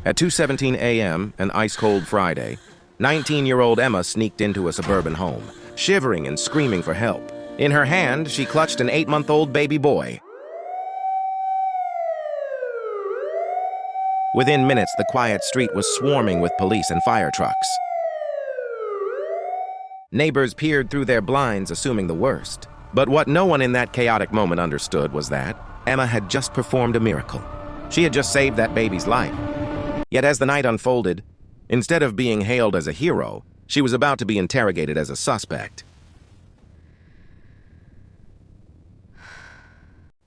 At 2:17 a.m., an ice-cold Friday, 19-year-old Emma sneaked into a suburban home, shivering and screaming for help. In her hand, she clutched an 8-month-old baby boy. Within minutes, the quiet street was swarming with police and fire trucks. Neighbors peered through their blinds, assuming the worst. But what no one in that chaotic moment understood was that Emma had just performed a miracle. She had just saved that baby's life. Yet as the night unfolded, instead of being hailed as a hero, she was about to be interrogated as a suspect.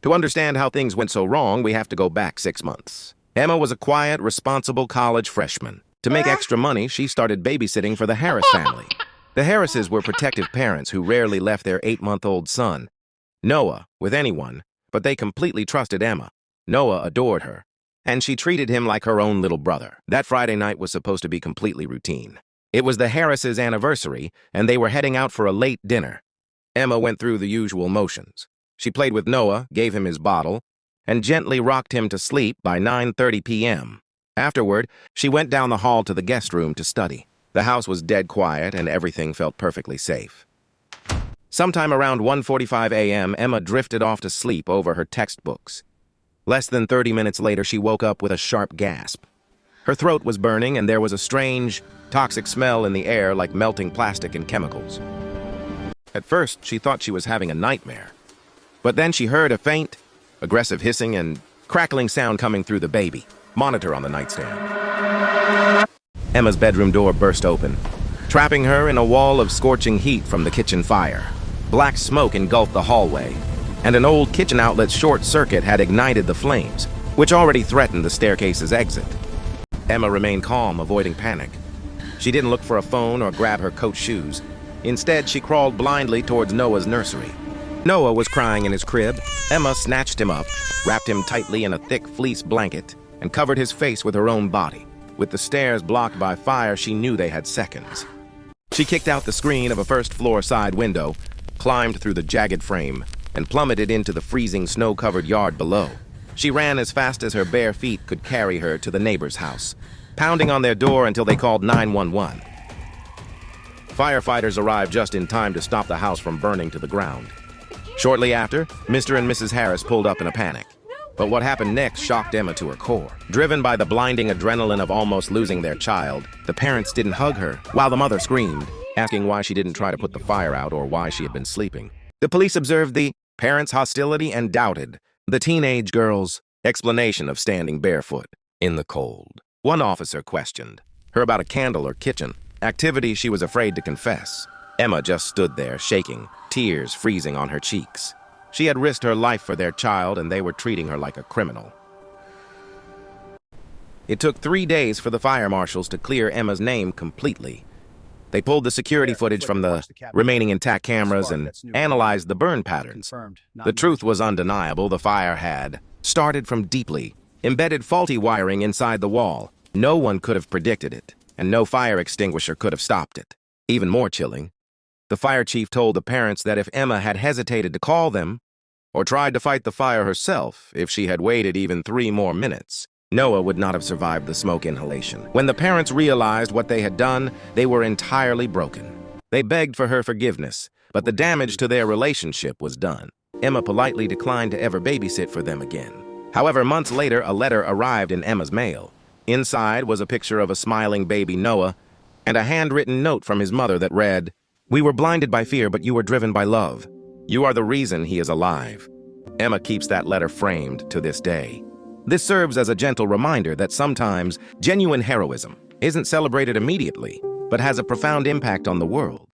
To understand how things went so wrong, we have to go back 6 months. Emma was a quiet, responsible college freshman. To make extra money, she started babysitting for the Harris family. The Harrises were protective parents who rarely left their 8-month-old son, Noah, with anyone, but they completely trusted Emma. Noah adored her, and she treated him like her own little brother. That Friday night was supposed to be completely routine. It was the Harrises' anniversary, and they were heading out for a late dinner. Emma went through the usual motions. She played with Noah, gave him his bottle, and gently rocked him to sleep by 9:30 p.m. Afterward, she went down the hall to the guest room to study. The house was dead quiet, and everything felt perfectly safe. Sometime around 1:45 a.m., Emma drifted off to sleep over her textbooks. Less than 30 minutes later, she woke up with a sharp gasp. Her throat was burning, and there was a strange, toxic smell in the air like melting plastic and chemicals. At first, she thought she was having a nightmare. But then she heard a faint, aggressive hissing and crackling sound coming through the baby monitor on the nightstand. Emma's bedroom door burst open, trapping her in a wall of scorching heat from the kitchen fire. Black smoke engulfed the hallway, and an old kitchen outlet's short circuit had ignited the flames, which already threatened the staircase's exit. Emma remained calm, avoiding panic. She didn't look for a phone or grab her coat shoes. Instead, she crawled blindly towards Noah's nursery. Noah was crying in his crib. Emma snatched him up, wrapped him tightly in a thick fleece blanket, and covered his face with her own body. With the stairs blocked by fire, she knew they had seconds. She kicked out the screen of a first-floor side window, climbed through the jagged frame, and plummeted into the freezing snow-covered yard below. She ran as fast as her bare feet could carry her to the neighbor's house, pounding on their door until they called 911. Firefighters arrived just in time to stop the house from burning to the ground. Shortly after, Mr. and Mrs. Harris pulled up in a panic. But what happened next shocked Emma to her core. Driven by the blinding adrenaline of almost losing their child, the parents didn't hug her, while the mother screamed, asking why she didn't try to put the fire out or why she had been sleeping. The police observed the parents' hostility and doubted the teenage girl's explanation of standing barefoot in the cold. One officer questioned her about a candle or kitchen, activity she was afraid to confess. Emma just stood there, shaking, tears freezing on her cheeks. She had risked her life for their child, and they were treating her like a criminal. It took 3 days for the fire marshals to clear Emma's name completely. They pulled the security footage from the remaining intact cameras and analyzed the burn patterns. The truth was undeniable. The fire had started from deeply, embedded faulty wiring inside the wall. No one could have predicted it, and no fire extinguisher could have stopped it. Even more chilling, the fire chief told the parents that if Emma had hesitated to call them, or tried to fight the fire herself, if she had waited even 3 more minutes, Noah would not have survived the smoke inhalation. When the parents realized what they had done, they were entirely broken. They begged for her forgiveness, but the damage to their relationship was done. Emma politely declined to ever babysit for them again. However, months later, a letter arrived in Emma's mail. Inside was a picture of a smiling baby Noah and a handwritten note from his mother that read, "We were blinded by fear, but you were driven by love. You are the reason he is alive." Emma keeps that letter framed to this day. This serves as a gentle reminder that sometimes genuine heroism isn't celebrated immediately, but has a profound impact on the world.